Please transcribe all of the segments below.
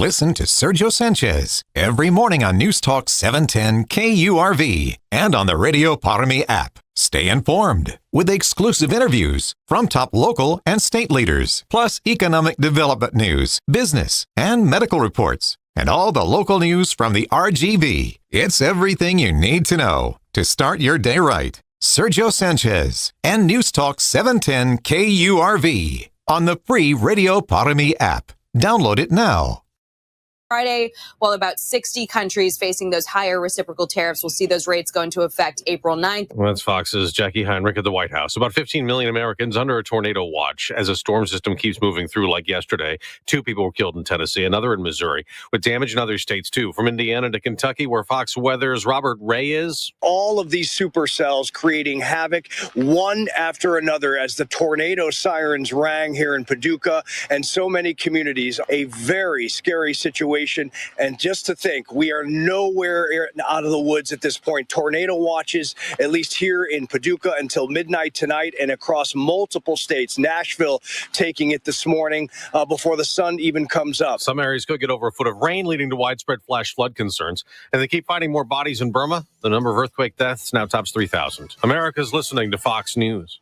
Listen to Sergio Sanchez every morning on News Talk 710 KURV and on the Radio Parami app. Stay informed with exclusive interviews from top local and state leaders, plus economic development news, business, and medical reports, and all the local news from the RGV. It's everything you need to know to start your day right. Sergio Sanchez and News Talk 710 KURV on the free Radio Parami app. Download it now. Friday, while about 60 countries facing those higher reciprocal tariffs will see those rates go into effect April 9th. Well, that's Fox's Jackie Heinrich at the White House. About 15 million Americans under a tornado watch as a storm system keeps moving through like yesterday. 2 people were killed in Tennessee, another in Missouri, with damage in other states too. From Indiana to Kentucky, where Fox Weather's Robert Ray is. All of these supercells creating havoc one after another as the tornado sirens rang here in Paducah and so many communities. A very scary situation. And just to think, we are nowhere out of the woods at this point. Tornado watches, at least here in Paducah, until midnight tonight and across multiple states. Nashville taking it this morning before the sun even comes up. Some areas could get over a foot of rain, leading to widespread flash flood concerns. And they keep finding more bodies in Burma. The number of earthquake deaths now tops 3,000. America's listening to Fox News.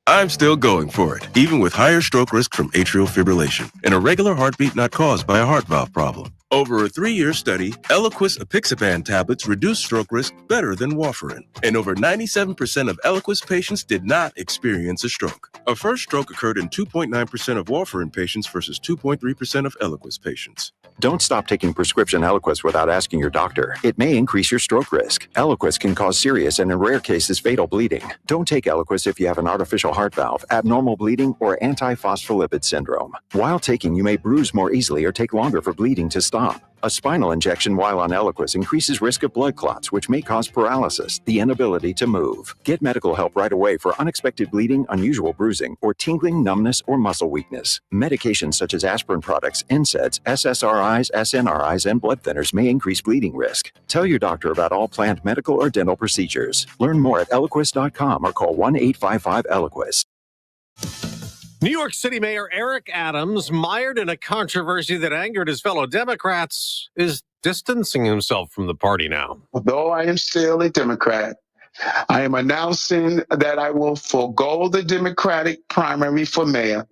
I'm still going for it, even with higher stroke risk from atrial fibrillation, and a regular heartbeat not caused by a heart valve problem. Over a 3-year study, Eliquis apixaban tablets reduced stroke risk better than warfarin, and over 97% of Eliquis patients did not experience a stroke. A first stroke occurred in 2.9% of warfarin patients versus 2.3% of Eliquis patients. Don't stop taking prescription Eliquis without asking your doctor. It may increase your stroke risk. Eliquis can cause serious and in rare cases fatal bleeding. Don't take Eliquis if you have an artificial heart valve, abnormal bleeding, or antiphospholipid syndrome. While taking, you may bruise more easily or take longer for bleeding to stop. A spinal injection while on Eliquis increases risk of blood clots, which may cause paralysis, the inability to move. Get medical help right away for unexpected bleeding, unusual bruising, or tingling, numbness, or muscle weakness. Medications such as aspirin products, NSAIDs, SSRIs, SNRIs, and blood thinners may increase bleeding risk. Tell your doctor about all planned medical or dental procedures. Learn more at Eliquis.com or call 1-855-ELIQUIS. New York City Mayor Eric Adams, mired in a controversy that angered his fellow Democrats, is distancing himself from the party now. Although I am still a Democrat, I am announcing that I will forego the Democratic primary for mayor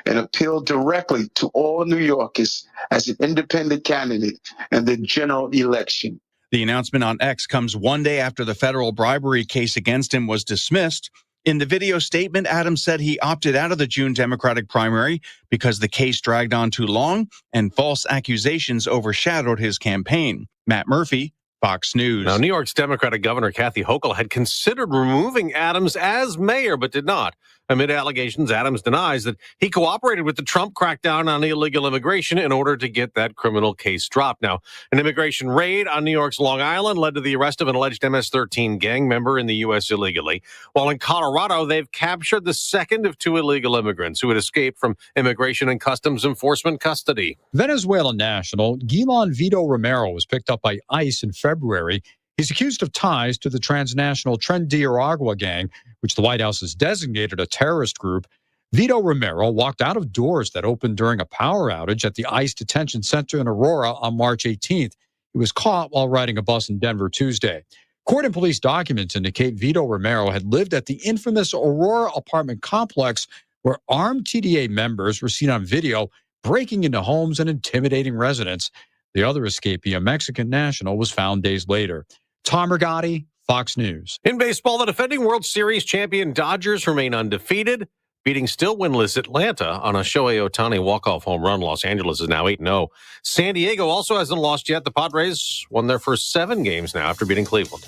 and appeal directly to all New Yorkers as an independent candidate in the general election. The announcement on X comes one day after the federal bribery case against him was dismissed. In the video statement, Adams said he opted out of the June Democratic primary because the case dragged on too long and false accusations overshadowed his campaign. Matt Murphy, Fox News. Now, New York's Democratic Governor Kathy Hochul had considered removing Adams as mayor, but did not. Amid allegations, Adams denies that he cooperated with the Trump crackdown on illegal immigration in order to get that criminal case dropped. Now, an immigration raid on New York's Long Island led to the arrest of an alleged MS-13 gang member in the U.S. illegally, while in Colorado, they've captured the second of 2 illegal immigrants who had escaped from Immigration and Customs Enforcement custody. Venezuelan national Guilan Vito Romero was picked up by ICE in February. He's accused of ties to the transnational Tren de Aragua gang, which the White House has designated a terrorist group. Vito Romero walked out of doors that opened during a power outage at the ICE detention center in Aurora on March 18th. He was caught while riding a bus in Denver Tuesday. Court and police documents indicate Vito Romero had lived at the infamous Aurora apartment complex where armed TDA members were seen on video breaking into homes and intimidating residents. The other escapee, a Mexican national, was found days later. Tom Rigotti, Fox News. In baseball, the defending World Series champion Dodgers remain undefeated, beating still winless Atlanta on a Shohei Ohtani walk-off home run. Los Angeles is now 8-0. San Diego also hasn't lost yet. The Padres won their first 7 games now after beating Cleveland.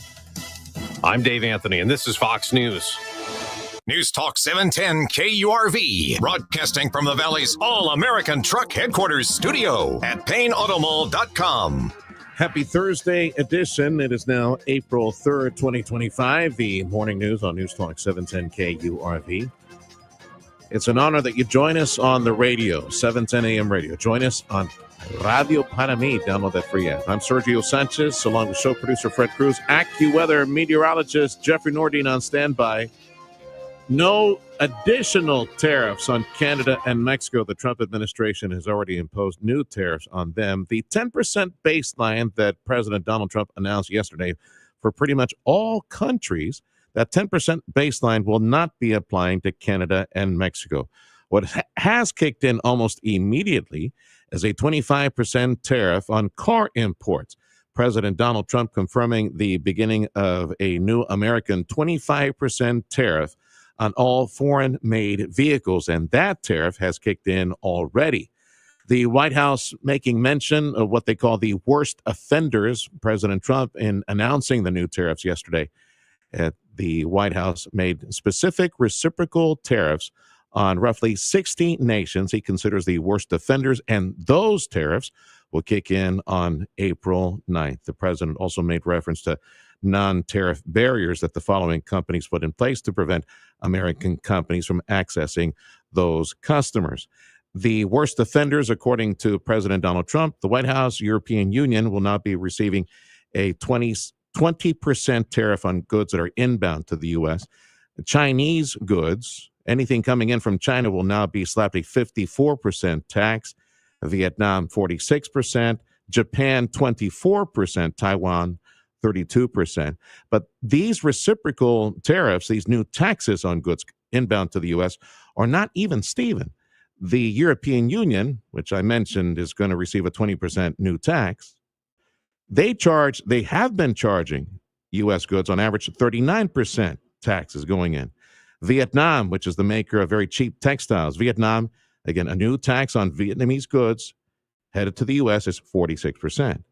I'm Dave Anthony, and this is Fox News. News Talk 710 KURV, broadcasting from the Valley's All-American Truck Headquarters studio at PayneAutomall.com. Happy Thursday edition. It is now April 3rd, 2025. The morning news on News Talk 710 KURV. It's an honor that you join us on the radio, 710 AM radio. Join us on Radio Parami. Download that free app. I'm Sergio Sanchez, along with show producer Fred Cruz, AccuWeather meteorologist Jeffrey Nordine on standby. No additional tariffs on Canada and Mexico. The Trump administration has already imposed new tariffs on them. The 10% baseline that President Donald Trump announced yesterday for pretty much all countries, that 10% baseline will not be applying to Canada and Mexico. What has kicked in almost immediately is a 25% tariff on car imports. President Donald Trump confirming the beginning of a new American 25% tariff on all foreign-made vehicles, and that tariff has kicked in already. The White House making mention of what they call the worst offenders. President Trump, in announcing the new tariffs yesterday at the White House, made specific reciprocal tariffs on roughly 60 nations he considers the worst offenders, and those tariffs will kick in on April 9th. The president also made reference to non-tariff barriers that the following companies put in place to prevent American companies from accessing those customers. The worst offenders, according to President Donald Trump, the White House, European Union will not be receiving a 20% tariff on goods that are inbound to the U.S. Chinese goods, anything coming in from China, will now be slapped a 54% tax. Vietnam, 46%. Japan, 24%. Taiwan, 32%. But these reciprocal tariffs, these new taxes on goods inbound to the U.S., are not even Steven. The European Union, which I mentioned is going to receive a 20% new tax, they have been charging U.S. goods on average 39% taxes going in. Vietnam, which is the maker of very cheap textiles, Vietnam, again, a new tax on Vietnamese goods headed to the U.S. is 46%.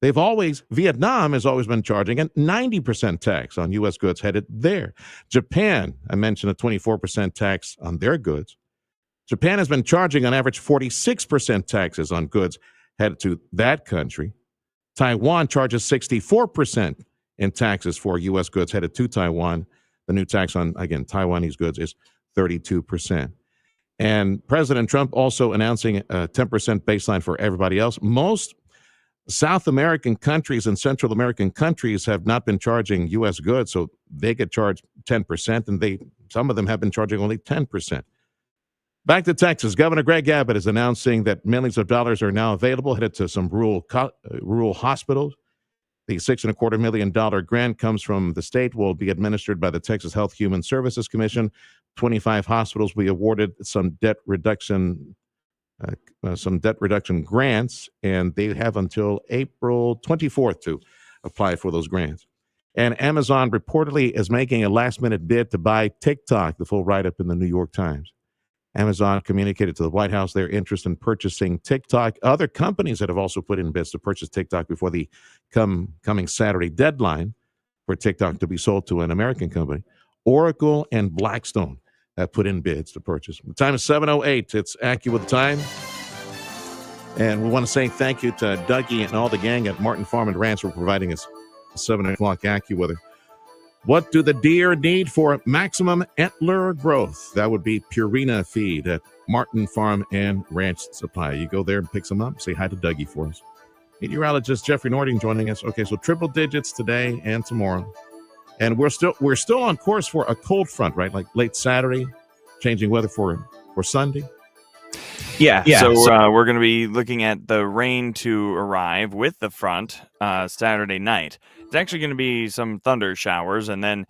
Vietnam has always been charging a 90% tax on U.S. goods headed there. Japan, I mentioned a 24% tax on their goods. Japan has been charging on average 46% taxes on goods headed to that country. Taiwan charges 64% in taxes for U.S. goods headed to Taiwan. The new tax on, again, Taiwanese goods is 32%. And President Trump also announcing a 10% baseline for everybody else. Most South American countries and Central American countries have not been charging U.S. goods, so they get charged 10%, and some of them have been charging only 10%. Back to Texas, Governor Greg Abbott is announcing that millions of dollars are now available, headed to some rural hospitals. The $6.25 million grant comes from the state, will be administered by the Texas Health Human Services Commission. 25 hospitals will be awarded some debt reduction grants, and they have until April 24th to apply for those grants. And Amazon reportedly is making a last-minute bid to buy TikTok, the full write-up in the New York Times. Amazon communicated to the White House their interest in purchasing TikTok. Other companies that have also put in bids to purchase TikTok before the coming Saturday deadline for TikTok to be sold to an American company. Oracle and Blackstone have put in bids to purchase. The time is 7:08. It's AccuWeather time. And we want to say thank you to Dougie and all the gang at Martin Farm and Ranch for providing us 7 o'clock AccuWeather. What do the deer need for maximum antler growth? That would be Purina feed at Martin Farm and Ranch Supply. You go there and pick some up. Say hi to Dougie for us. Meteorologist Jeffrey Nording joining us. Okay, so triple digits today and tomorrow. And we're still on course for a cold front, right? Like late Saturday, changing weather for Sunday. Yeah. So we're going to be looking at the rain to arrive with the front Saturday night. It's actually going to be some thunder showers, and then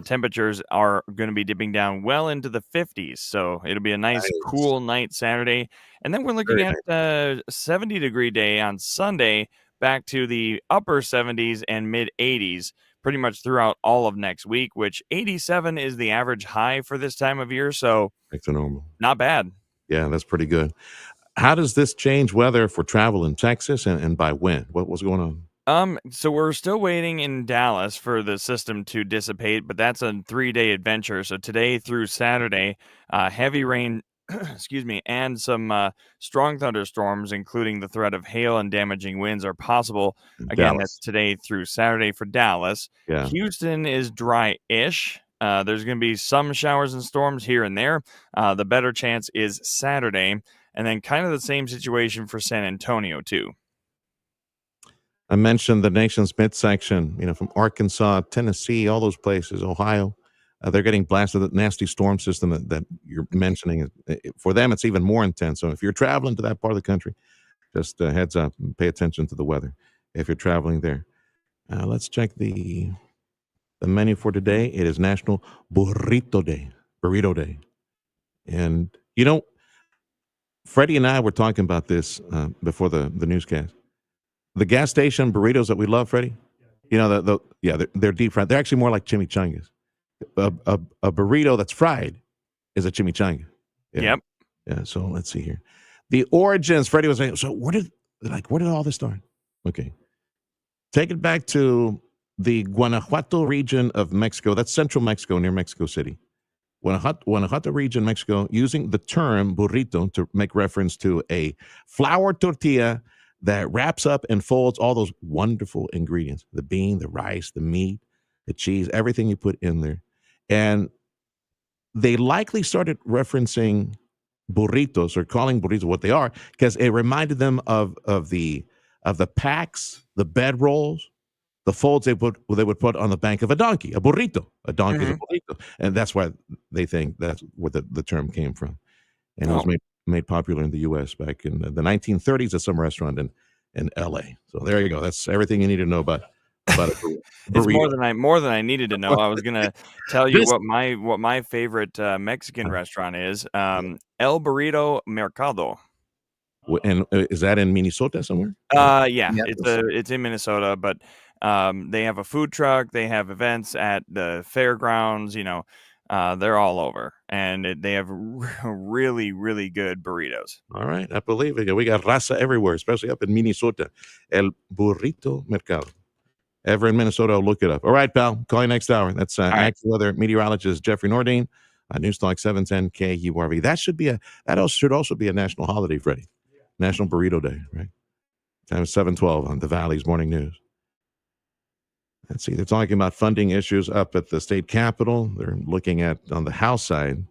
temperatures are going to be dipping down well into the 50s. So it'll be a nice cool night Saturday. And then we're looking at a 70-degree day on Sunday, back to the upper 70s and mid 80s pretty much throughout all of next week, which 87 is the average high for this time of year. So back to normal. Not bad. Yeah, that's pretty good. How does this change weather for travel in Texas, and by when? What's going on? So we're still waiting in Dallas for the system to dissipate, but that's a 3-day adventure. So today through Saturday, heavy rain, excuse me, and some strong thunderstorms, including the threat of hail and damaging winds, are possible. Again, that's today through Saturday for Dallas. Yeah. Houston is dry-ish. There's going to be some showers and storms here and there. The better chance is Saturday, and then kind of the same situation for San Antonio too. I mentioned the nation's midsection, from Arkansas, Tennessee, all those places, Ohio. They're getting blasted with the nasty storm system that you're mentioning. For them, it's even more intense. So if you're traveling to that part of the country, just heads up and pay attention to the weather if you're traveling there. Let's check the menu for today. It is National Burrito Day. And, Freddie and I were talking about this before the newscast. The gas station burritos that we love, Freddie, they're deep fried. They're actually more like chimichangas. A burrito that's fried is a chimichanga. Yeah. Yep. Yeah. So let's see here. The origins, Freddie was saying, so where did all this start? Okay. Take it back to the Guanajuato region of Mexico. That's central Mexico near Mexico City. Guanajuato region, Mexico, using the term burrito to make reference to a flour tortilla that wraps up and folds all those wonderful ingredients, the bean, the rice, the meat, the cheese, everything you put in there. And they likely started referencing burritos or calling burritos what they are because it reminded them of the packs, the bed rolls, the folds they would put on the back of a donkey, a burrito. A donkey is a burrito. And that's why they think that's where the term came from. And it was made popular in the U.S. back in the 1930s at some restaurant in L.A. So there you go. That's everything you need to know about a burrito. It's more than I needed to know. I was gonna tell you what my favorite Mexican restaurant is. El Burrito Mercado. And is that in Minnesota somewhere? Yeah. It's in Minnesota, but they have a food truck. They have events at the fairgrounds. They're all over, and they have really, really good burritos. All right, I believe it. We got raza everywhere, especially up in Minnesota. El Burrito Mercado. Ever in Minnesota, I'll look it up. All right, pal. Call you next hour. That's active weather meteorologist Jeffrey Nordine on Newstalk 710 KURV. That should also be a national holiday, Freddie. National Burrito Day, right? Time is 7:12 on the Valley's Morning News. Let's see. They're talking about funding issues up at the state capitol. They're looking at, on the House side,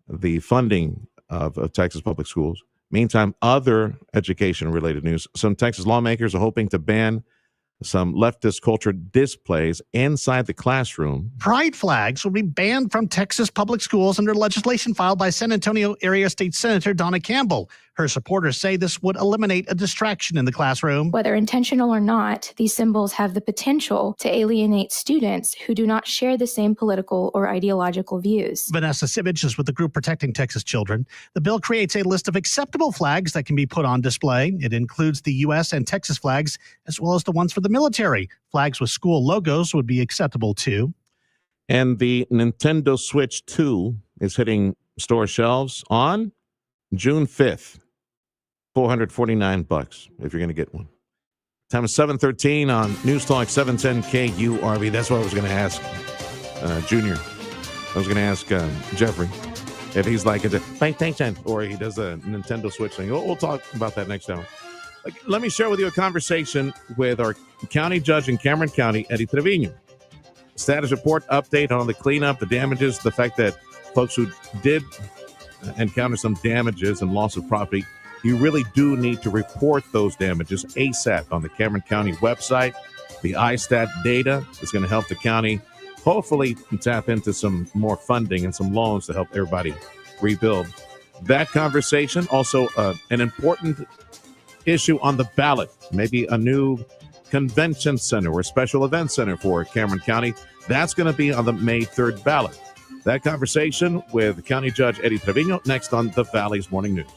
the funding of Texas public schools. Meantime, other education-related news. Some Texas lawmakers are hoping to ban some leftist culture displays inside the classroom. Pride flags will be banned from Texas public schools under legislation filed by San Antonio Area State Senator Donna Campbell. Her supporters say this would eliminate a distraction in the classroom. Whether intentional or not, these symbols have the potential to alienate students who do not share the same political or ideological views. Vanessa Sivich is with the group Protecting Texas Children. The bill creates a list of acceptable flags that can be put on display. It includes the U.S. and Texas flags, as well as the ones for the military. Flags with school logos would be acceptable too. And the Nintendo Switch 2 is hitting store shelves on June 5th. $449 if you're going to get one. Time is 7:13 on News Talk 710 KURV. That's what I was going to ask Junior. I was going to ask Jeffrey if he's like, or he does a Nintendo Switch thing. We'll talk about that next hour. Let me share with you a conversation with our county judge in Cameron County, Eddie Trevino. Status report update on the cleanup, the damages, the fact that folks who did encounter some damages and loss of property, you really do need to report those damages ASAP on the Cameron County website. The ISTAT data is going to help the county hopefully tap into some more funding and some loans to help everybody rebuild. That conversation, also an important issue on the ballot, maybe a new convention center or special event center for Cameron County. That's going to be on the May 3rd ballot. That conversation with County Judge Eddie Trevino next on the Valley's Morning News.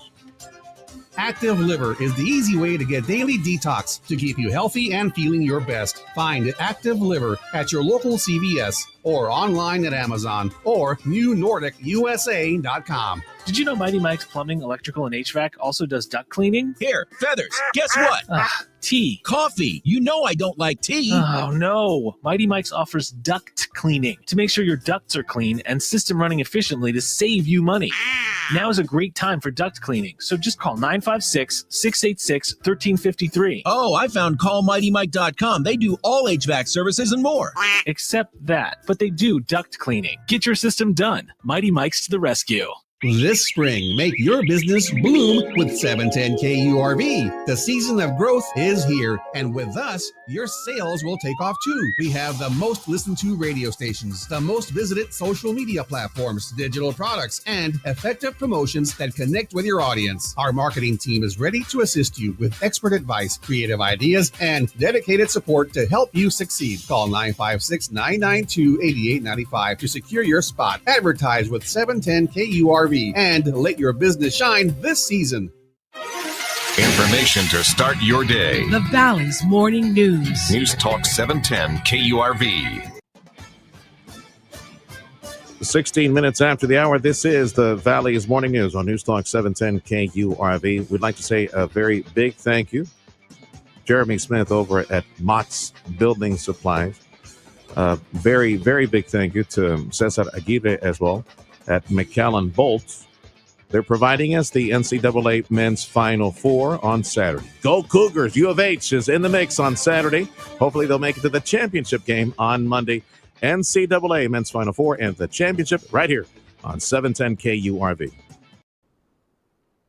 Active Liver is the easy way to get daily detox to keep you healthy and feeling your best. Find Active Liver at your local CVS or online at Amazon or newnordicusa.com. Did you know Mighty Mike's Plumbing, Electrical, and HVAC also does duct cleaning? Here, Feathers, guess what? Tea. Coffee. You know I don't like tea. Oh, no. Mighty Mike's offers duct cleaning to make sure your ducts are clean and system running efficiently to save you money. Now is a great time for duct cleaning, so just call 956-686-1353. Oh, I found callmightymike.com. They do all HVAC services and more. Except that, but they do duct cleaning. Get your system done. Mighty Mike's to the rescue. This spring, make your business bloom with 710 KURV. The season of growth is here, and with us, your sales will take off too. We have the most listened to radio stations, the most visited social media platforms, digital products, and effective promotions that connect with your audience. Our marketing team is ready to assist you with expert advice, creative ideas, and dedicated support to help you succeed. Call 956-992-8895 to secure your spot. Advertise with 710 KURV and let your business shine this season. Information to start your day. The Valley's Morning News. News Talk 710 KURV. 16 minutes after the hour, this is the Valley's Morning News on News Talk 710 KURV. We'd like to say a very big thank you. Jeremy Smith over at Mott's Building Supplies. Very, very big thank you to Cesar Aguirre as well at McAllen Bolts. They're providing us the NCAA Men's Final Four on Saturday. Go Cougars! U of H is in the mix on Saturday. Hopefully they'll make it to the championship game on Monday. NCAA Men's Final Four and the championship right here on 710 KURV.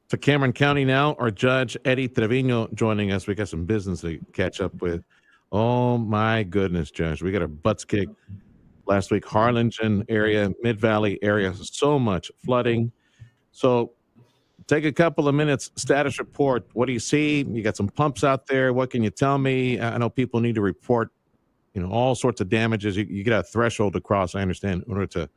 To Cameron County now, our Judge Eddie Trevino joining us. We got some business to catch up with. Oh my goodness, Judge. We got our butts kicked last week. Harlingen area, Mid-Valley area, so much flooding. So take a couple of minutes, status report. What do you see? You got some pumps out there. What can you tell me? I know people need to report, all sorts of damages. You get a threshold to cross, I understand, in order to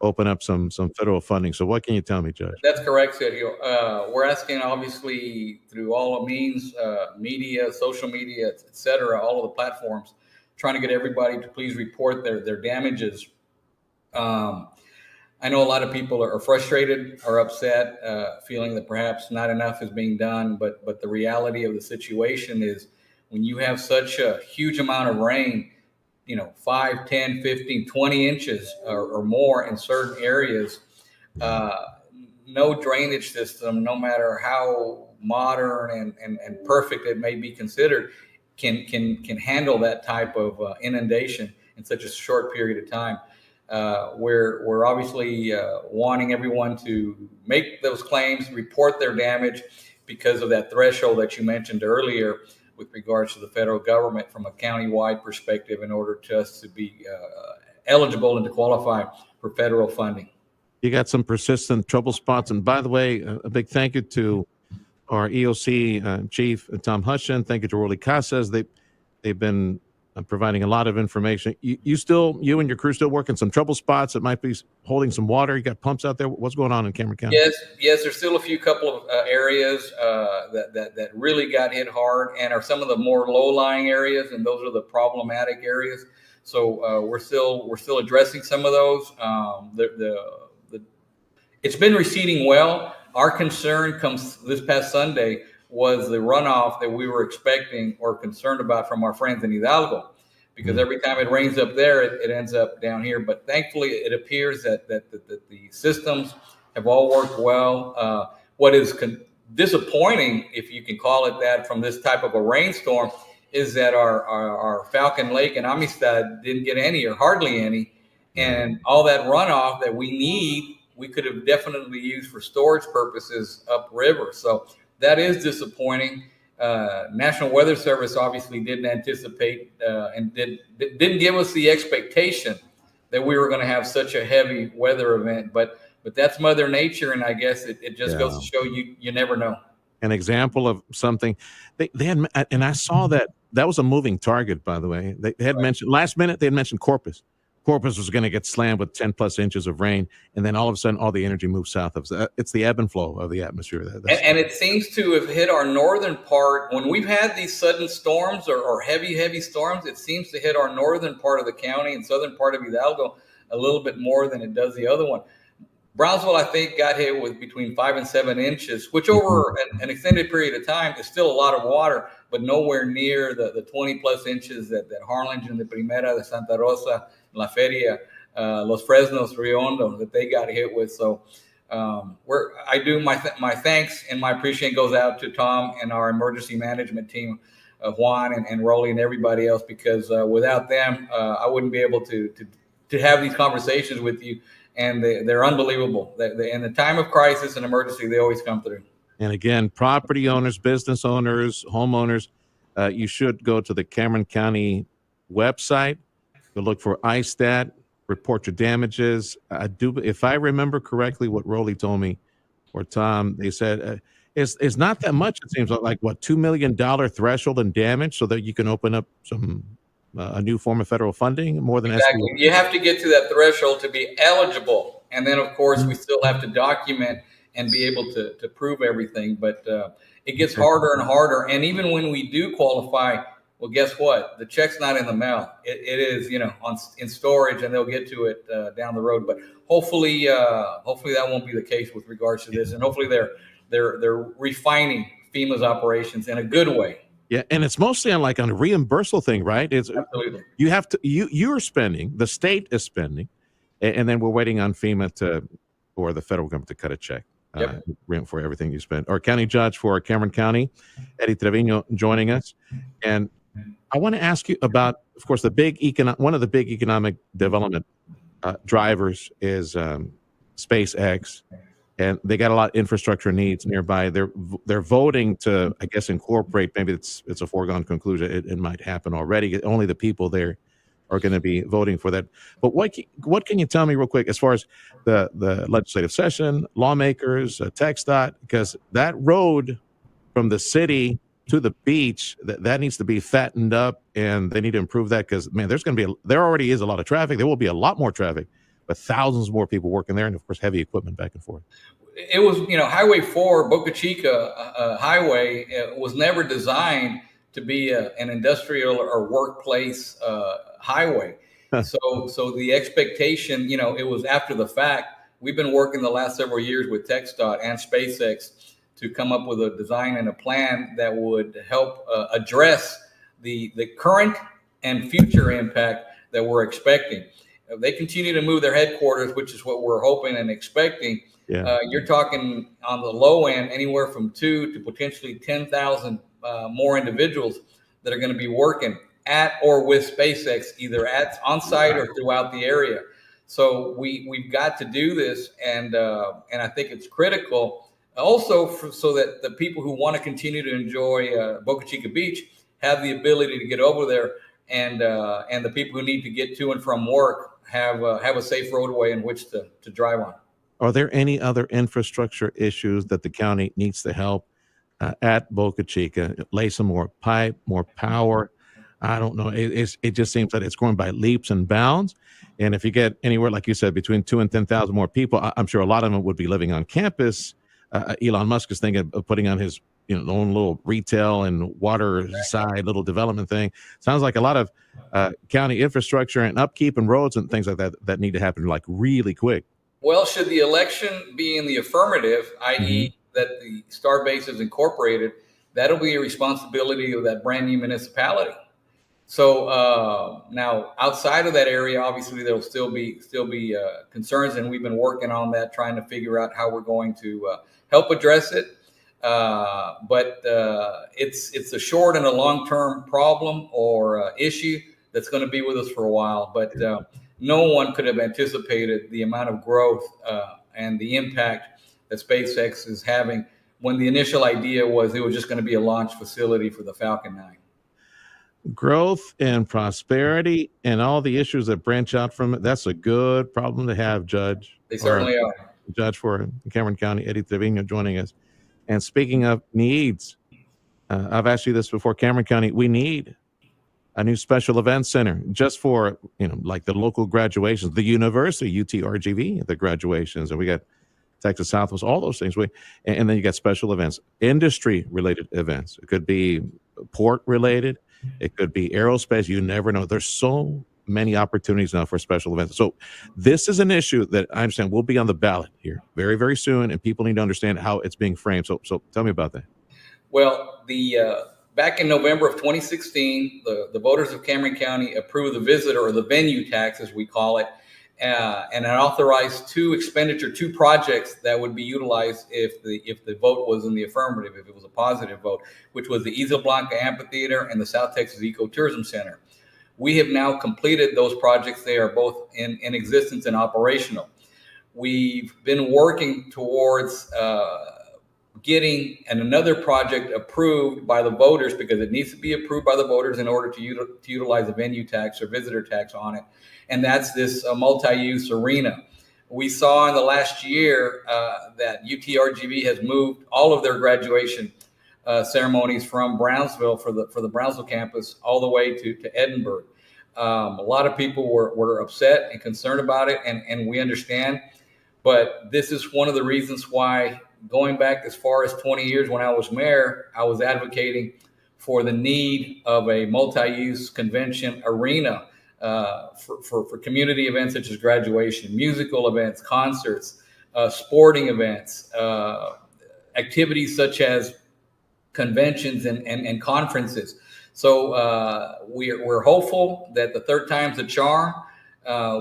open up some federal funding. So what can you tell me, Judge? That's correct, Sergio. We're asking, obviously, through all the means, media, social media, et cetera, all of the platforms, trying to get everybody to please report their damages. I know a lot of people are frustrated or upset, feeling that perhaps not enough is being done. But the reality of the situation is when you have such a huge amount of rain, 5, 10, 15, 20 inches or more in certain areas, no drainage system, no matter how modern and perfect it may be considered, can handle that type of inundation in such a short period of time. We're obviously wanting everyone to make those claims, report their damage because of that threshold that you mentioned earlier with regards to the federal government from a county-wide perspective in order to us to be eligible and to qualify for federal funding. You got some persistent trouble spots. And by the way, a big thank you to our EOC chief, Tom Hushin. Thank you to Rolly Casas. They've been providing a lot of information. You and your crew still working some trouble spots that might be holding some water. You got pumps out there. What's going on in Cameron County? Yes. There's still a few couple of areas that really got hit hard and are some of the more low-lying areas, and those are the problematic areas. So we're still addressing some of those. It's been receding well. Our concern comes this past Sunday was the runoff that we were expecting or concerned about from our friends in Hidalgo, because every time it rains up there, it ends up down here. But thankfully, it appears that the systems have all worked well. What is disappointing, if you can call it that, from this type of a rainstorm is that our Falcon Lake and Amistad didn't get any or hardly any. And all that runoff that we need, we could have definitely used for storage purposes upriver. So that is disappointing. National Weather Service obviously didn't anticipate and didn't give us the expectation that we were going to have such a heavy weather event. But that's Mother Nature, and I guess it just goes to show you never know. An example of something they had, and I saw that was a moving target, by the way. They had mentioned last minute, they had mentioned Corpus. Corpus was going to get slammed with 10 plus inches of rain, and then all of a sudden all the energy moves south of it. It's the ebb and flow of the atmosphere. And it seems to have hit our northern part. When we've had these sudden storms or heavy storms, it seems to hit our northern part of the county and southern part of Hidalgo a little bit more than it does the other one. Brownsville, I think, got hit with between 5 and 7 inches, which over an extended period of time is still a lot of water, but nowhere near the 20 plus inches that Harlingen, the Primera, the Santa Rosa, La Feria, Los Fresnos, Rio Hondo, that they got hit with. So I do my thanks and my appreciation goes out to Tom and our emergency management team, Juan and Rolly and everybody else, because without them, I wouldn't be able to have these conversations with you and they're unbelievable. In the time of crisis and emergency, they always come through. And again, property owners, business owners, homeowners, you should go to the Cameron County website. Go look for ISTAT, report your damages. If I remember correctly, what Rolly told me, or Tom, they said it's not that much. It seems like what, $2 million threshold in damage, so that you can open up a new form of federal funding, more than exactly. SBA. You have to get to that threshold to be eligible, and then of course we still have to document and be able to prove everything. But it gets harder and harder. And even when we do qualify, well, guess what? The check's not in the mail. It is, in storage, and they'll get to it down the road. But hopefully that won't be the case with regards to this. And hopefully they're refining FEMA's operations in a good way. Yeah, and it's mostly on a reimbursable thing, right? It's Absolutely. You have to you're spending, the state is spending, and then we're waiting on FEMA or the federal government to cut a check. For everything you spend. Our county judge for Cameron County, Eddie Trevino, joining us. And I want to ask you about, of course, one of the big economic development drivers is SpaceX, and they got a lot of infrastructure needs nearby. They're voting to, I guess, incorporate. Maybe it's a foregone conclusion. It might happen already. Only the people there are going to be voting for that. But what can you tell me real quick as far as the legislative session, lawmakers, TxDOT, because that road from the city to the beach, that needs to be fattened up, and they need to improve that, because, man, there already is a lot of traffic. There will be a lot more traffic, but thousands more people working there, and of course, heavy equipment back and forth. It was, Highway 4, Boca Chica highway, was never designed to be an industrial or workplace highway. So the expectation, it was after the fact. We've been working the last several years with TxDOT and SpaceX to come up with a design and a plan that would help address the current and future impact that we're expecting. If they continue to move their headquarters, which is what we're hoping and expecting. Yeah. You're talking on the low end, anywhere from 2 to potentially 10,000 more individuals that are going to be working at or with SpaceX, either on site or throughout the area. So we've got to do this, and I think it's critical also so that the people who want to continue to enjoy Boca Chica Beach have the ability to get over there, and the people who need to get to and from work have a safe roadway in which to drive on. Are there any other infrastructure issues that the county needs to help at Boca Chica? Lay some more pipe, more power? I don't know. It just seems that it's growing by leaps and bounds. And if you get anywhere, like you said, between 2 and 10,000 more people, I'm sure a lot of them would be living on campus. Elon Musk is thinking of putting on his own little retail and water side little development thing. Sounds like a lot of county infrastructure and upkeep and roads and things like that need to happen really quick. Well, should the election be in the affirmative, i.e. that the Starbase is incorporated, that'll be a responsibility of that brand new municipality. So now outside of that area, obviously there'll still be concerns, and we've been working on that, trying to figure out how we're going to help address it. But it's a short and a long-term problem or issue that's going to be with us for a while. But no one could have anticipated the amount of growth and the impact that SpaceX is having when the initial idea was it was just going to be a launch facility for the Falcon 9. Growth and prosperity and all the issues that branch out from it. That's a good problem to have, Judge. They certainly are. Judge for Cameron County, Eddie Trevino, joining us. And speaking of needs, I've asked you this before, Cameron County, we need a new special events center just for, like the local graduations, the university, UTRGV, the graduations, and we got Texas Southwest, all those things. And then you got special events, industry-related events. It could be port-related. It could be aerospace. You never know. There's so many opportunities now for special events. So this is an issue that I understand will be on the ballot here very, very soon, and people need to understand how it's being framed. So tell me about that. Well, back in November of 2016, the voters of Cameron County approved the visitor or the venue tax, as we call it, and it authorized two projects that would be utilized if the vote was in the affirmative, if it was a positive vote, which was the Isla Blanca Amphitheater and the South Texas Ecotourism Center. We have now completed those projects. They are both in existence and operational. we've been working towards getting another project approved by the voters, because it needs to be approved by the voters in order to utilize a venue tax or visitor tax on it. And that's this multi-use arena. We saw in the last year that UTRGV has moved all of their graduation ceremonies from Brownsville for the Brownsville campus all the way to Edinburgh. A lot of people were upset and concerned about it, and we understand. But this is one of the reasons why, going back as far as 20 years when I was mayor, I was advocating for the need of a multi-use convention arena for community events such as graduation, musical events, concerts, sporting events, activities such as conventions and conferences. So we're hopeful that the third time's a charm.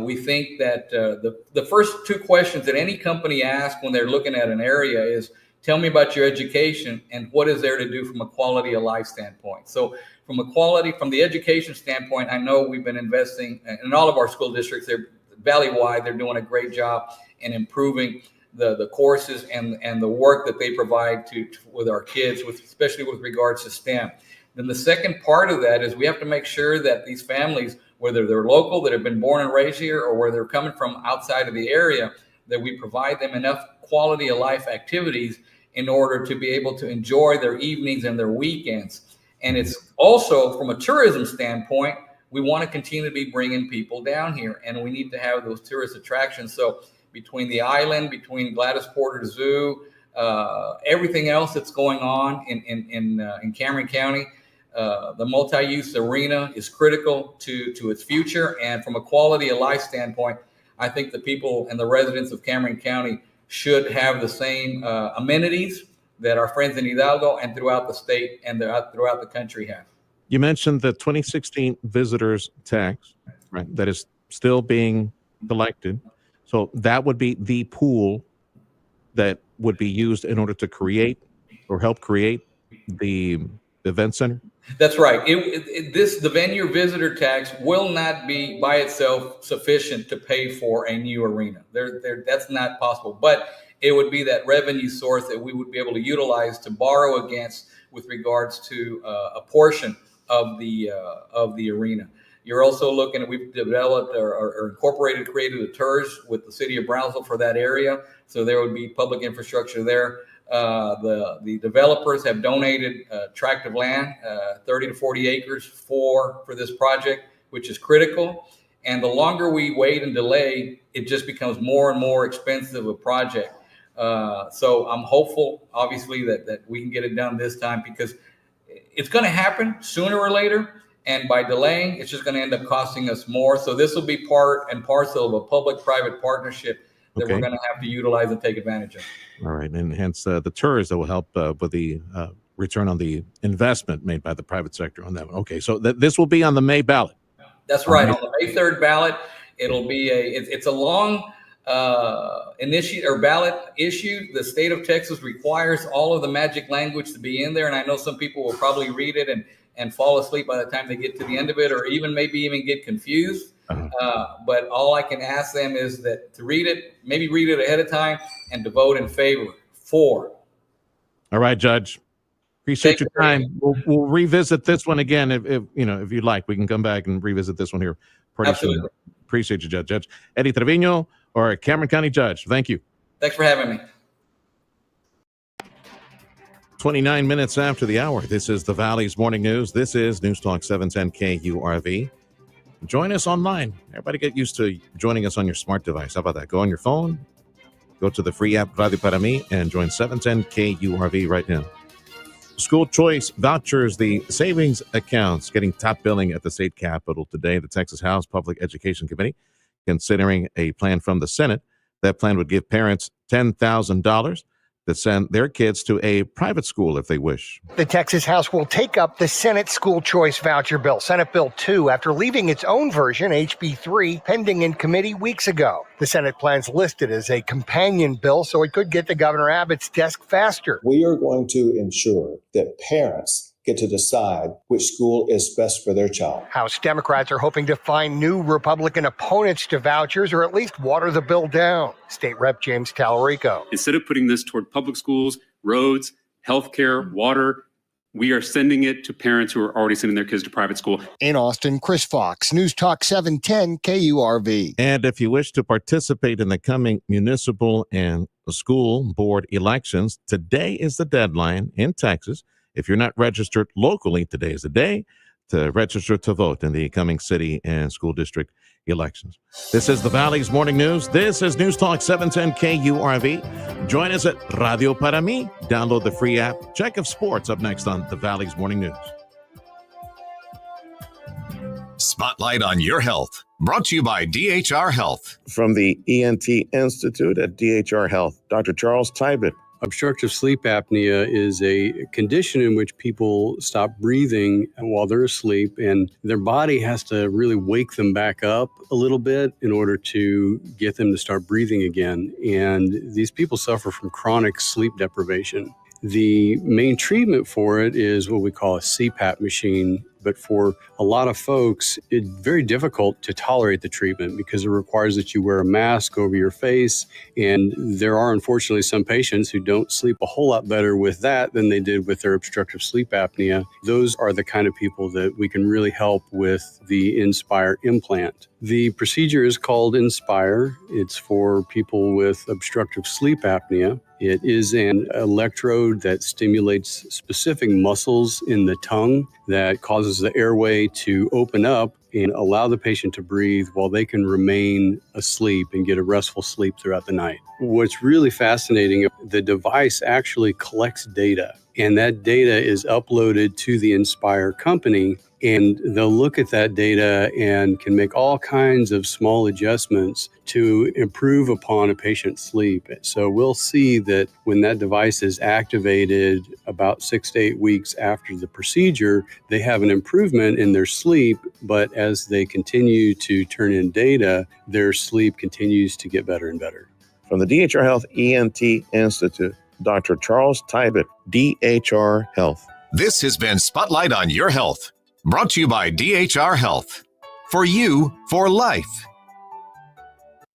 We think that the first two questions that any company asks when they're looking at an area is, tell me about your education and what is there to do from a quality of life standpoint. So from the education standpoint, I know we've been investing in all of our school districts. They're valley-wide. They're doing a great job in improving the courses and the work that they provide with our kids, especially with regards to STEM. Then the second part of that is we have to make sure that these families, whether they're local, that have been born and raised here, or where they're coming from outside of the area, that we provide them enough quality of life activities in order to be able to enjoy their evenings and their weekends. And it's also, from a tourism standpoint, we want to continue to be bringing people down here, and we need to have those tourist attractions. So between the island, between Gladys Porter Zoo, everything else that's going on in Cameron County, the multi-use arena is critical to its future. And from a quality of life standpoint, I think the people and the residents of Cameron County should have the same amenities that our friends in Hidalgo and throughout the state and throughout the country have. You mentioned the 2016 visitors tax, right? That is still being collected. So that would be the pool that would be used in order to create or help create the event center? That's right. The venue visitor tax will not be by itself sufficient to pay for a new arena. That's not possible. But it would be that revenue source that we would be able to utilize to borrow against with regards to a portion of the arena. You're also looking at, we've developed or incorporated, created a TERS with the city of Brownsville for that area. So there would be public infrastructure there. The developers have donated a tract of land, 30 to 40 acres for this project, which is critical. And the longer we wait and delay, it just becomes more and more expensive a project. So I'm hopeful, obviously, that we can get it done this time, because it's going to happen sooner or later. And by delaying, it's just going to end up costing us more. So this will be part and parcel of a public-private partnership that we're going to have to utilize and take advantage of. All right, and hence the TERS that will help with the return on the investment made by the private sector on that one. Okay, so this will be on the May ballot. That's right, on the May 3rd ballot. It'll be it's a long ballot issued. The state of Texas requires all of the magic language to be in there, and I know some people will probably read it and fall asleep by the time they get to the end of it, or maybe even get confused. But all I can ask them is that to read it, maybe read it ahead of time, and to vote in favor for. All right, Judge. Appreciate your time. We'll revisit this one again if you'd like. We can come back and revisit this one here pretty soon. Appreciate you, Judge. Judge Eddie Trevino, or Cameron County Judge. Thank you. Thanks for having me. 29 minutes after the hour. This is the Valley's Morning News. This is News Talk 710 KURV. Join us online. Everybody get used to joining us on your smart device. How about that? Go on your phone, go to the free app Radio Para Mi, and join 710 KURV right now. School choice vouchers, the savings accounts getting top billing at the state capitol today. The Texas House Public Education Committee considering a plan from the Senate. That plan would give parents $10,000 to send their kids to a private school if they wish. The Texas House will take up the Senate school choice voucher bill, Senate Bill 2, after leaving its own version, HB 3, pending in committee weeks ago. The Senate plans listed as a companion bill, so it could get to Governor Abbott's desk faster. We are going to ensure that parents get to decide which school is best for their child. House Democrats are hoping to find new Republican opponents to vouchers or at least water the bill down. State Rep James Talarico. Instead of putting this toward public schools, roads, healthcare, water, we are sending it to parents who are already sending their kids to private school. In Austin, Chris Fox, News Talk 710 KURV. And if you wish to participate in the coming municipal and school board elections, today is the deadline in Texas. If you're not registered locally, today is the day to register to vote in the coming city and school district elections. This is the Valley's Morning News. This is News Talk 710 KURV. Join us at Radio Para Mi. Download the free app. Check of sports up next on the Valley's Morning News. Spotlight on Your Health. Brought to you by DHR Health. From the ENT Institute at DHR Health, Dr. Charles Tybett. Obstructive sleep apnea is a condition in which people stop breathing while they're asleep, and their body has to really wake them back up a little bit in order to get them to start breathing again. And these people suffer from chronic sleep deprivation. The main treatment for it is what we call a CPAP machine. But for a lot of folks, it's very difficult to tolerate the treatment because it requires that you wear a mask over your face. And there are, unfortunately, some patients who don't sleep a whole lot better with that than they did with their obstructive sleep apnea. Those are the kind of people that we can really help with the Inspire implant. The procedure is called Inspire. It's for people with obstructive sleep apnea. It is an electrode that stimulates specific muscles in the tongue that causes the airway to open up and allow the patient to breathe while they can remain asleep and get a restful sleep throughout the night. What's really fascinating, the device actually collects data, and that data is uploaded to the Inspire company, and they'll look at that data and can make all kinds of small adjustments to improve upon a patient's sleep. So we'll see that when that device is activated about 6 to 8 weeks after the procedure, they have an improvement in their sleep, but as they continue to turn in data, their sleep continues to get better and better. From the DHR Health ENT Institute, Dr. Charles Tybett, DHR Health. This has been Spotlight on Your Health. Brought to you by DHR Health. For you, for life.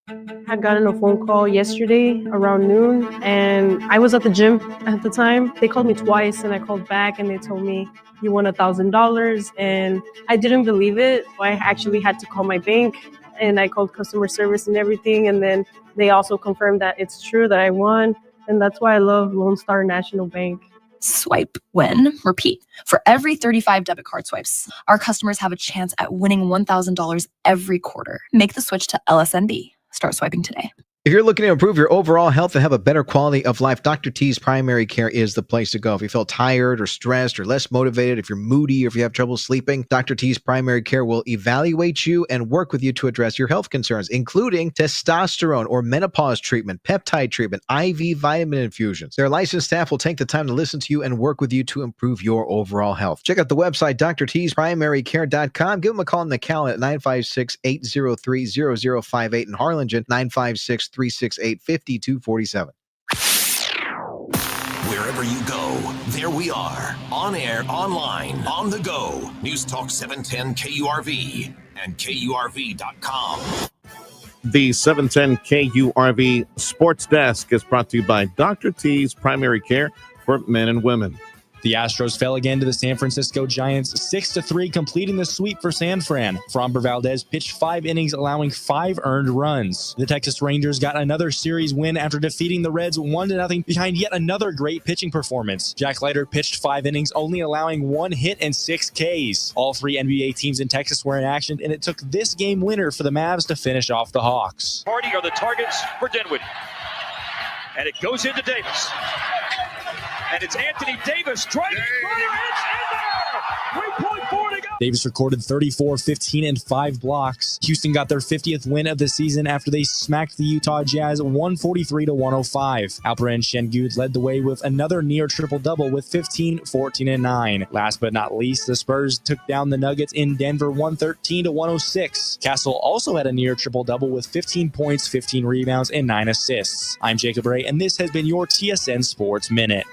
I had gotten a phone call yesterday around noon, and I was at the gym at the time. They called me twice, and I called back, and they told me, you won $1,000, and I didn't believe it. I actually had to call my bank, and I called customer service and everything, and then they also confirmed that it's true that I won, and that's why I love Lone Star National Bank. Swipe, win, repeat. For every 35 debit card swipes, our customers have a chance at winning $1,000 every quarter. Make the switch to LSNB. Start swiping today. If you're looking to improve your overall health and have a better quality of life, Dr. T's Primary Care is the place to go. If you feel tired or stressed or less motivated, if you're moody or if you have trouble sleeping, Dr. T's Primary Care will evaluate you and work with you to address your health concerns, including testosterone or menopause treatment, peptide treatment, IV vitamin infusions. Their licensed staff will take the time to listen to you and work with you to improve your overall health. Check out the website, drtsprimarycare.com. Give them a call in the McAllen at 956-803-0058 in Harlingen, 956-368-5247. Wherever you go, there we are. On air, online, on the go. News Talk 710 KURV and KURV.com. The 710 KURV Sports Desk is brought to you by Dr. T's Primary Care for Men and Women. The Astros fell again to the San Francisco Giants 6-3, completing the sweep for San Fran. Framber Valdez pitched 5 innings, allowing 5 earned runs. The Texas Rangers got another series win after defeating the Reds 1-0 behind yet another great pitching performance. Jack Leiter pitched 5 innings, only allowing 1 hit and 6 Ks. All 3 NBA teams in Texas were in action, and it took this game winner for the Mavs to finish off the Hawks. Party are the targets for Dinwiddie. And it goes into Davis. And it's Anthony Davis driving. It's in there. 3.4 to go. Davis recorded 34, 15, and 5 blocks. Houston got their 50th win of the season after they smacked the Utah Jazz 143-105. Alperen Şengün led the way with another near triple-double with 15, 14, and 9. Last but not least, the Spurs took down the Nuggets in Denver 113-106. Castle also had a near triple-double with 15 points, 15 rebounds, and 9 assists. I'm Jacob Ray, and this has been your TSN Sports Minute.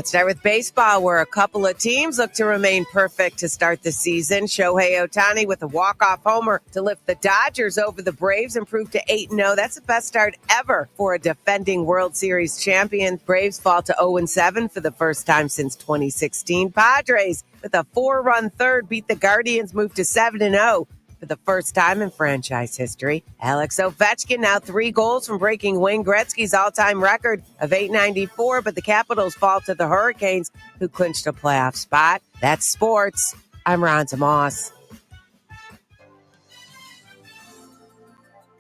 Let's start with baseball, where a couple of teams look to remain perfect to start the season. Shohei Ohtani with a walk-off homer to lift the Dodgers over the Braves and prove to 8-0. That's the best start ever for a defending World Series champion. Braves fall to 0-7 for the first time since 2016. Padres with a 4-run third beat the Guardians, moved to 7-0. For the first time in franchise history. Alex Ovechkin now 3 goals from breaking Wayne Gretzky's all-time record of 894, but the Capitals fall to the Hurricanes, who clinched a playoff spot. That's sports. I'm Ron Moss.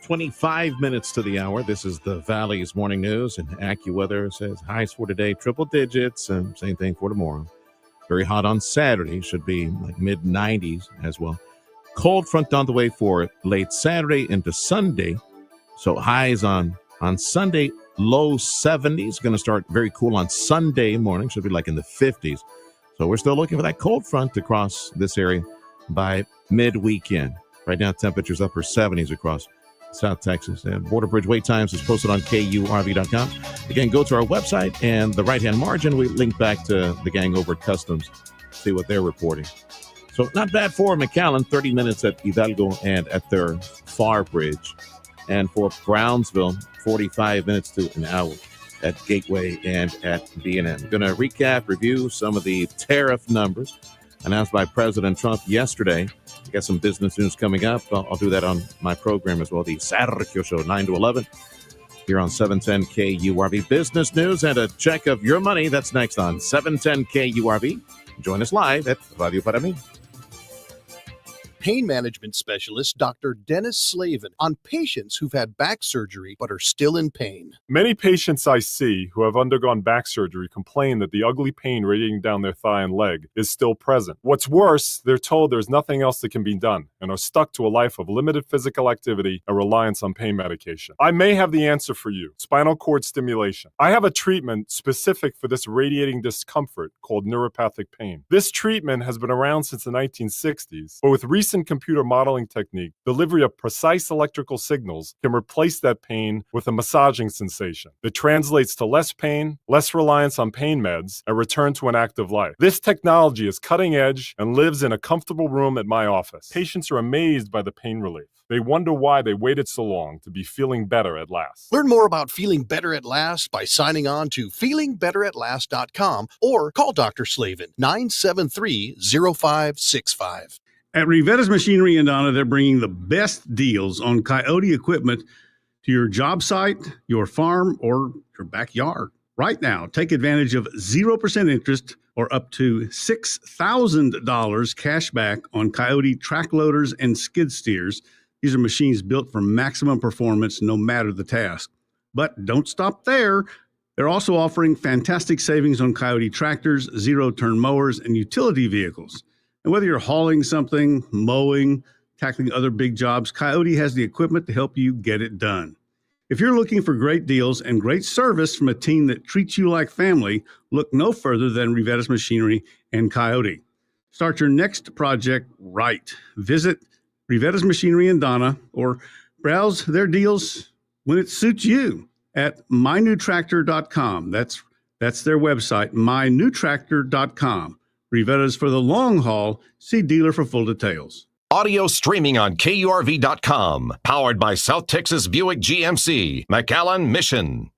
25 minutes to the hour. This is the Valley's Morning News, and AccuWeather says highs for today, triple digits, and same thing for tomorrow. Very hot on Saturday, should be like mid-90s as well. Cold front on the way for late Saturday into Sunday. So highs on Sunday, low 70s. Going to start very cool on Sunday morning. Should be like in the 50s. So we're still looking for that cold front to cross this area by mid-weekend. Right now, temperatures upper 70s across South Texas. And Border Bridge wait times is posted on KURV.com. Again, go to our website, and the right-hand margin, we link back to the gang over at Customs, see what they're reporting. So not bad for McAllen, 30 minutes at Hidalgo and at their Far Bridge. And for Brownsville, 45 minutes to an hour at Gateway and at B&M. Going to recap, review some of the tariff numbers announced by President Trump yesterday. I got some business news coming up. I'll do that on my program as well, the Sergio Show, 9 to 11, here on 710 KURV. Business news and a check of your money. That's next on 710 KURV. Join us live at Radio Para Mi. Pain management specialist Dr. Dennis Slavin on patients who've had back surgery but are still in pain. Many patients I see who have undergone back surgery complain that the ugly pain radiating down their thigh and leg is still present. What's worse, they're told there's nothing else that can be done and are stuck to a life of limited physical activity and reliance on pain medication. I may have the answer for you: spinal cord stimulation. I have a treatment specific for this radiating discomfort called neuropathic pain. This treatment has been around since the 1960s, but with recent computer modeling technique, delivery of precise electrical signals can replace that pain with a massaging sensation that translates to less pain, less reliance on pain meds, and return to an active life. This technology is cutting edge and lives in a comfortable room at my office. Patients are amazed by the pain relief. They wonder why they waited so long to be feeling better at last. Learn more about feeling better at last by signing on to feelingbetteratLast.com or call Dr. Slavin 973-0565. At Rivetta's Machinery in Donna, they're bringing the best deals on Coyote equipment to your job site, your farm, or your backyard. Right now, take advantage of 0% interest or up to $6,000 cash back on Coyote track loaders and skid steers. These are machines built for maximum performance no matter the task. But don't stop there. They're also offering fantastic savings on Coyote tractors, zero-turn mowers, and utility vehicles. And whether you're hauling something, mowing, tackling other big jobs, Coyote has the equipment to help you get it done. If you're looking for great deals and great service from a team that treats you like family, look no further than Rivetta's Machinery and Coyote. Start your next project right. Visit Rivetta's Machinery in Donna or browse their deals when it suits you at mynewtractor.com. That's their website, mynewtractor.com. Rivetta's for the long haul. See dealer for full details. Audio streaming on KURV.com. Powered by South Texas Buick GMC. McAllen Mission.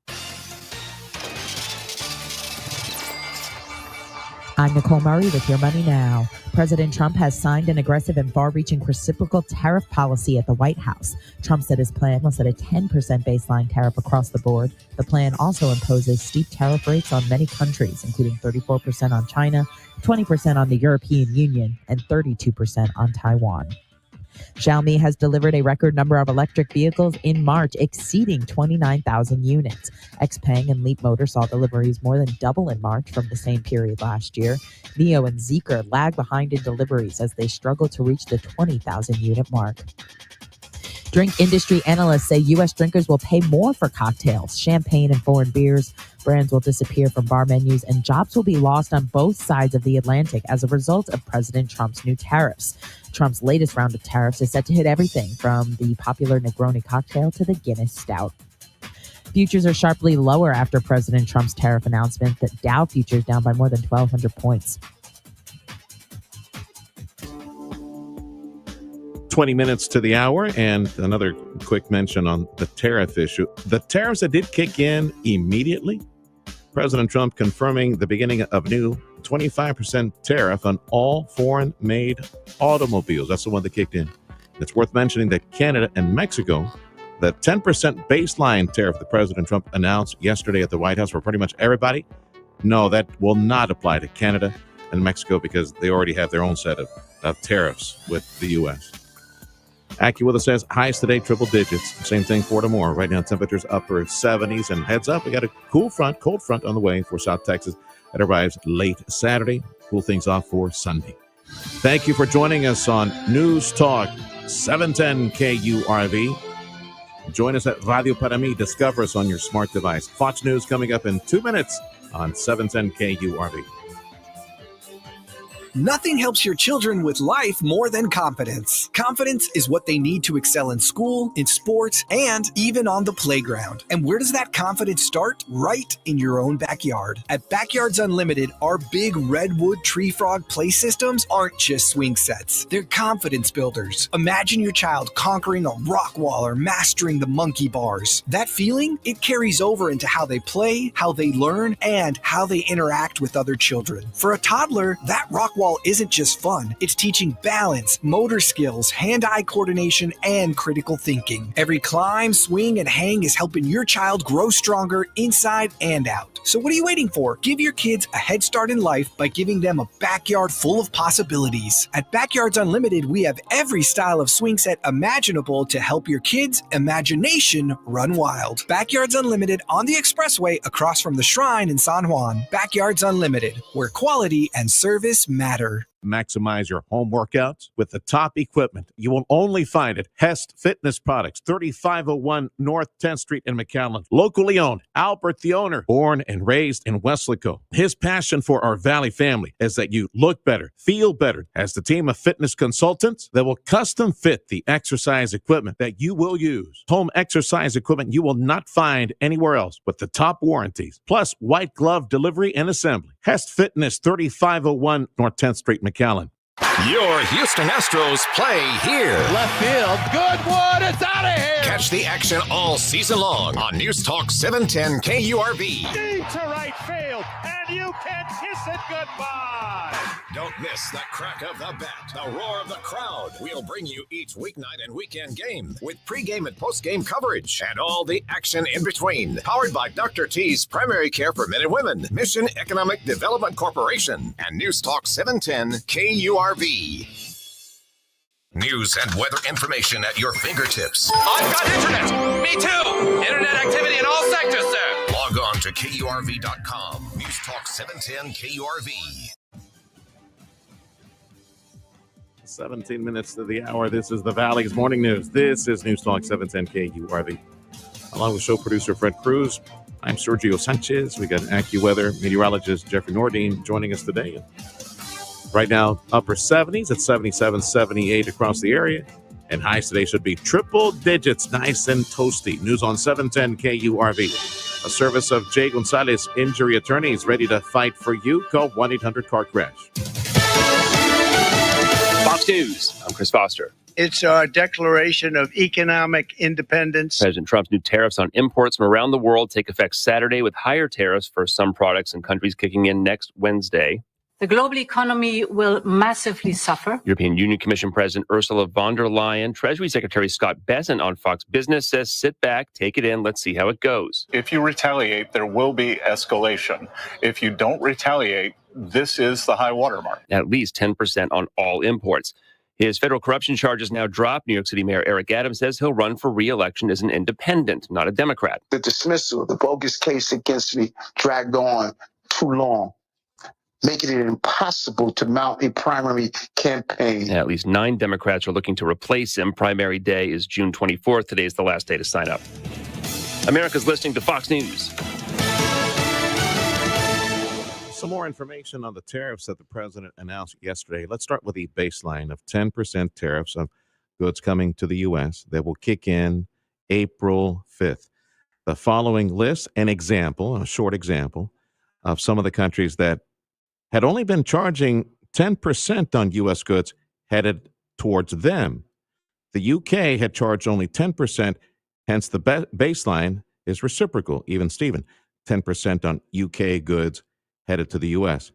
I'm Nicole Murray with Your Money Now. President Trump has signed an aggressive and far-reaching reciprocal tariff policy at the White House. Trump said his plan will set a 10% baseline tariff across the board. The plan also imposes steep tariff rates on many countries, including 34% on China, 20% on the European Union, and 32% on Taiwan. Xiaomi has delivered a record number of electric vehicles in March, exceeding 29,000 units. XPeng and Leapmotor saw deliveries more than double in March from the same period last year. NIO and Zeekr lag behind in deliveries as they struggle to reach the 20,000 unit mark. Drink industry analysts say U.S. drinkers will pay more for cocktails, champagne, and foreign beers. Brands will disappear from bar menus, and jobs will be lost on both sides of the Atlantic as a result of President Trump's new tariffs. Trump's latest round of tariffs is set to hit everything from the popular Negroni cocktail to the Guinness Stout. Futures are sharply lower after President Trump's tariff announcement. The Dow futures down by more than 1,200 points. 20 minutes to the hour, and another quick mention on the tariff issue. The tariffs that did kick in immediately, President Trump confirming the beginning of new 25% tariff on all foreign-made automobiles. That's the one that kicked in. It's worth mentioning that Canada and Mexico, the 10% baseline tariff that President Trump announced yesterday at the White House for pretty much everybody, no, that will not apply to Canada and Mexico because they already have their own set of tariffs with the U.S. AccuWeather says highs today, triple digits. Same thing for tomorrow. Right now, temperatures upper 70s. And heads up, we got a cold front on the way for South Texas that arrives late Saturday. Cool things off for Sunday. Thank you for joining us on News Talk 710 KURV. Join us at Radio Para Mi. Discover us on your smart device. Fox News coming up in 2 minutes on 710 KURV. Nothing helps your children with life more than confidence. Confidence is what they need to excel in school, in sports, and even on the playground. And where does that confidence start? Right in your own backyard. At Backyards Unlimited, our big redwood tree frog play systems aren't just swing sets. They're confidence builders. Imagine your child conquering a rock wall or mastering the monkey bars. That feeling, it carries over into how they play, how they learn, and how they interact with other children. For a toddler, that rock wall isn't just fun. It's teaching balance, motor skills, hand-eye coordination, and critical thinking. Every climb, swing, and hang is helping your child grow stronger inside and out. So what are you waiting for? Give your kids a head start in life by giving them a backyard full of possibilities. At Backyards Unlimited, we have every style of swing set imaginable to help your kids' imagination run wild. Backyards Unlimited on the Expressway across from the Shrine in San Juan. Backyards Unlimited, where quality and service matter. Maximize your home workouts with the top equipment you will only find at Hest Fitness Products, 3501 North 10th Street in McAllen. Locally owned, Albert the owner, born and raised in Weslaco. His passion for our Valley family is that you look better, feel better, as the team of fitness consultants that will custom fit the exercise equipment that you will use. Home exercise equipment you will not find anywhere else with the top warranties, plus white glove delivery and assembly. Hest Fitness, 3501 North 10th Street, McAllen. Your Houston Astros play here. Left field. Good one. It's out of here. Catch the action all season long on News Talk 710 KURV. Deep to right field, and you can kiss it goodbye. Don't miss the crack of the bat, the roar of the crowd. We'll bring you each weeknight and weekend game with pregame and postgame coverage and all the action in between. Powered by Dr. T's Primary Care for Men and Women, Mission Economic Development Corporation, and News Talk 710 KURV. News and weather information at your fingertips. I've got internet. Me too. Internet activity in all sectors, sir. Log on to KURV.com. News Talk 710 KURV. 17 minutes to the hour. This is the Valley's Morning News. This is News Talk 710 KURV. Along with show producer Fred Cruz, I'm Sergio Sanchez. We got AccuWeather meteorologist Jeffrey Nordine joining us today. Right now, upper 70s at 77, 78 across the area. And highs today should be triple digits, nice and toasty. News on 710 KURV. A service of Jay Gonzalez Injury Attorneys, ready to fight for you. Call 1-800-CAR-CRASH. Fox News, I'm Chris Foster. It's our declaration of economic independence. President Trump's new tariffs on imports from around the world take effect Saturday, with higher tariffs for some products and countries kicking in next Wednesday. The global economy will massively suffer. European Union Commission President Ursula von der Leyen, Treasury Secretary Scott Bessent on Fox Business says, sit back, take it in, let's see how it goes. If you retaliate, there will be escalation. If you don't retaliate, this is the high watermark. At least 10% on all imports. His federal corruption charges now dropped. New York City Mayor Eric Adams says he'll run for re-election as an independent, not a Democrat. The dismissal of the bogus case against me dragged on too long, making it impossible to mount a primary campaign. At least 9 Democrats are looking to replace him. Primary day is June 24th. Today is the last day to sign up. America's listening to Fox News. Some more information on the tariffs that the president announced yesterday. Let's start with the baseline of 10% tariffs on goods coming to the U.S. that will kick in April 5th. the following list, an example, a short example, of some of the countries that had only been charging 10% on U.S. goods headed towards them. The UK had charged only 10%, hence the baseline is reciprocal, even Steven, 10% on UK goods headed to the U.S.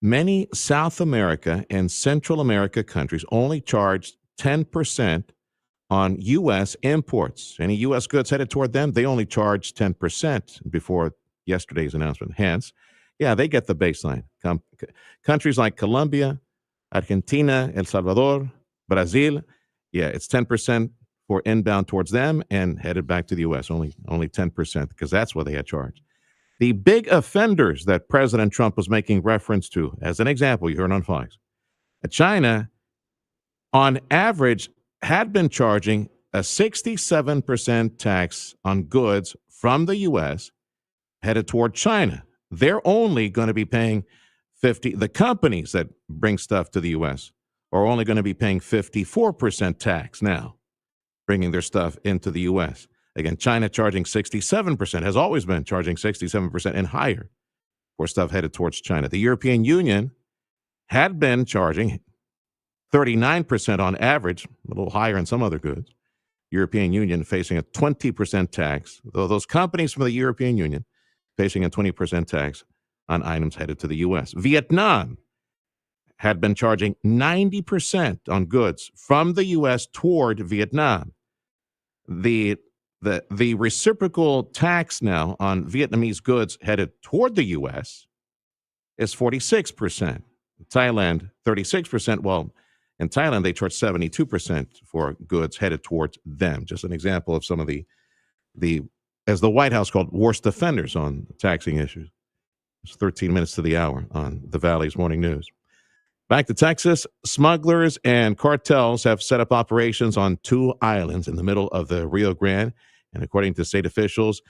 Many South America and Central America countries only charged 10% on U.S. imports. Any U.S. goods headed toward them, they only charged 10% before yesterday's announcement. Hence, yeah, they get the baseline. Countries like Colombia, Argentina, El Salvador, Brazil, yeah, it's 10% for inbound towards them and headed back to the U.S., only 10%, because that's what they had charged. The big offenders that President Trump was making reference to, as an example, you heard on Fox, China, on average, had been charging a 67% tax on goods from the U.S. headed toward China. They're only going to be paying 50%. The companies that bring stuff to the U.S. are only going to be paying 54% tax now, bringing their stuff into the U.S. Again, China charging 67%, has always been charging 67% and higher for stuff headed towards China. The European Union had been charging 39% on average, a little higher in some other goods. European Union facing a 20% tax, though those companies from the European Union facing a 20% tax on items headed to the U.S. Vietnam had been charging 90% on goods from the U.S. toward Vietnam. The reciprocal tax now on Vietnamese goods headed toward the U.S. is 46%. Thailand, 36%. Well, in Thailand, they charge 72% for goods headed towards them. Just an example of some of the as the White House called, worst offenders on taxing issues. It's 13 minutes to the hour on the Valley's Morning News. Back to Texas, smugglers and cartels have set up operations on 2 islands in the middle of the Rio Grande. And according to state officials,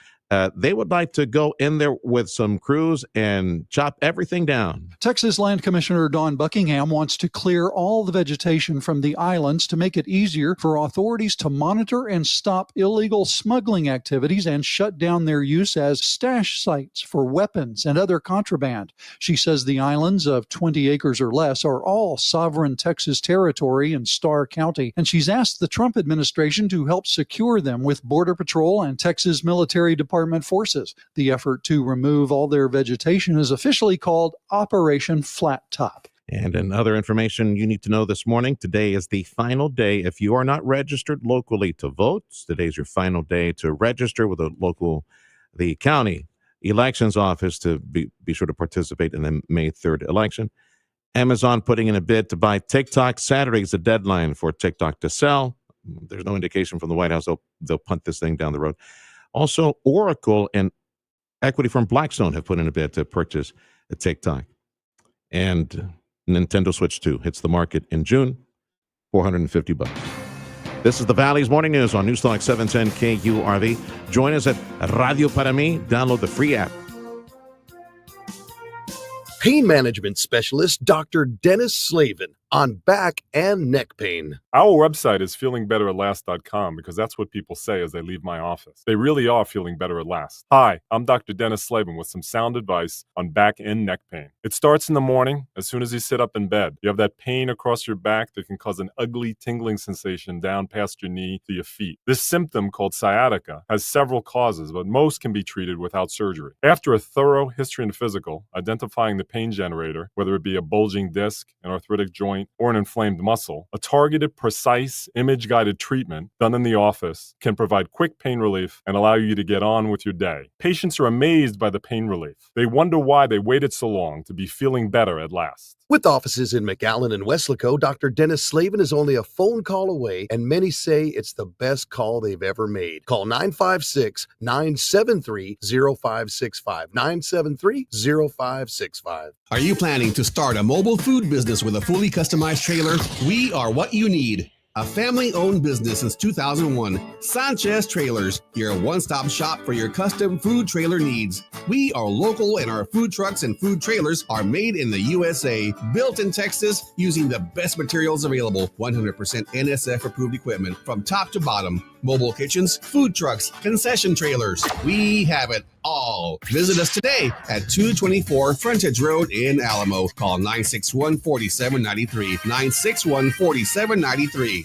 they would like to go in there with some crews and chop everything down. Texas Land Commissioner Don Buckingham wants to clear all the vegetation from the islands to make it easier for authorities to monitor and stop illegal smuggling activities and shut down their use as stash sites for weapons and other contraband. She says the islands of 20 acres or less are all sovereign Texas territory in Starr County, and she's asked the Trump administration to help secure them with Border Patrol and Texas military department forces. The effort to remove all their vegetation is officially called Operation Flat Top. And in other information you need to know this morning, today is the final day. If you are not registered locally to vote, today's your final day to register with the county elections office to be sure to participate in the May 3rd election. Amazon putting in a bid to buy TikTok. Saturday is the deadline for TikTok to sell. There's no indication from the White House they'll punt this thing down the road. Also, Oracle and equity firm Blackstone have put in a bid to purchase a TikTok. And Nintendo Switch 2 hits the market in June, $450. This is the Valley's Morning News on Newstalk 710 KURV. Join us at Radio Para Mi. Download the free app. Pain management specialist Dr. Dennis Slavin on back and neck pain. Our website is feelingbetteratLast.com because that's what people say as they leave my office. They really are feeling better at last. Hi, I'm Dr. Dennis Slavin with some sound advice on back and neck pain. It starts in the morning as soon as you sit up in bed. You have that pain across your back that can cause an ugly tingling sensation down past your knee to your feet. This symptom, called sciatica, has several causes, but most can be treated without surgery. After a thorough history and physical, identifying the pain generator, whether it be a bulging disc, an arthritic joint, or an inflamed muscle, a targeted, precise, image-guided treatment done in the office can provide quick pain relief and allow you to get on with your day. Patients are amazed by the pain relief. They wonder why they waited so long to be feeling better at last. With offices in McAllen and Weslaco, Dr. Dennis Slavin is only a phone call away, and many say it's the best call they've ever made. Call 956-973-0565. 973-0565. Are you planning to start a mobile food business with a fully customized trailer? We are what you need. A family-owned business since 2001, Sanchez Trailers, your one-stop shop for your custom food trailer needs. We are local and our food trucks and food trailers are made in the USA, built in Texas using the best materials available, 100% NSF-approved equipment from top to bottom. Mobile kitchens, food trucks, concession trailers. We have it all. Visit us today at 224 Frontage Road in Alamo. Call 961-4793, 961-4793.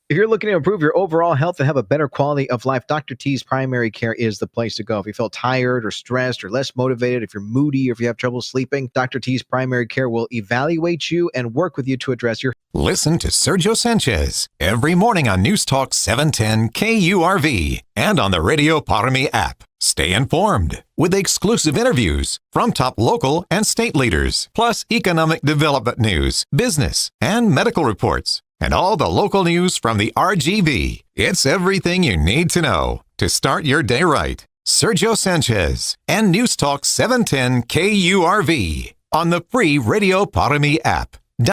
If you're looking to improve your overall health and have a better quality of life, Dr. T's Primary Care is the place to go. If you feel tired or stressed or less motivated, if you're moody or if you have trouble sleeping, Dr. T's Primary Care will evaluate you and work with you to address your... Listen to Sergio Sanchez every morning on News Talk 710 KURV and on the Radio Parami app. Stay informed with exclusive interviews from top local and state leaders, plus economic development news, business, and medical reports, and all the local news from the RGV. It's everything you need to know to start your day right. Sergio Sanchez and News Talk 710 KURV on the free Radio Parami app.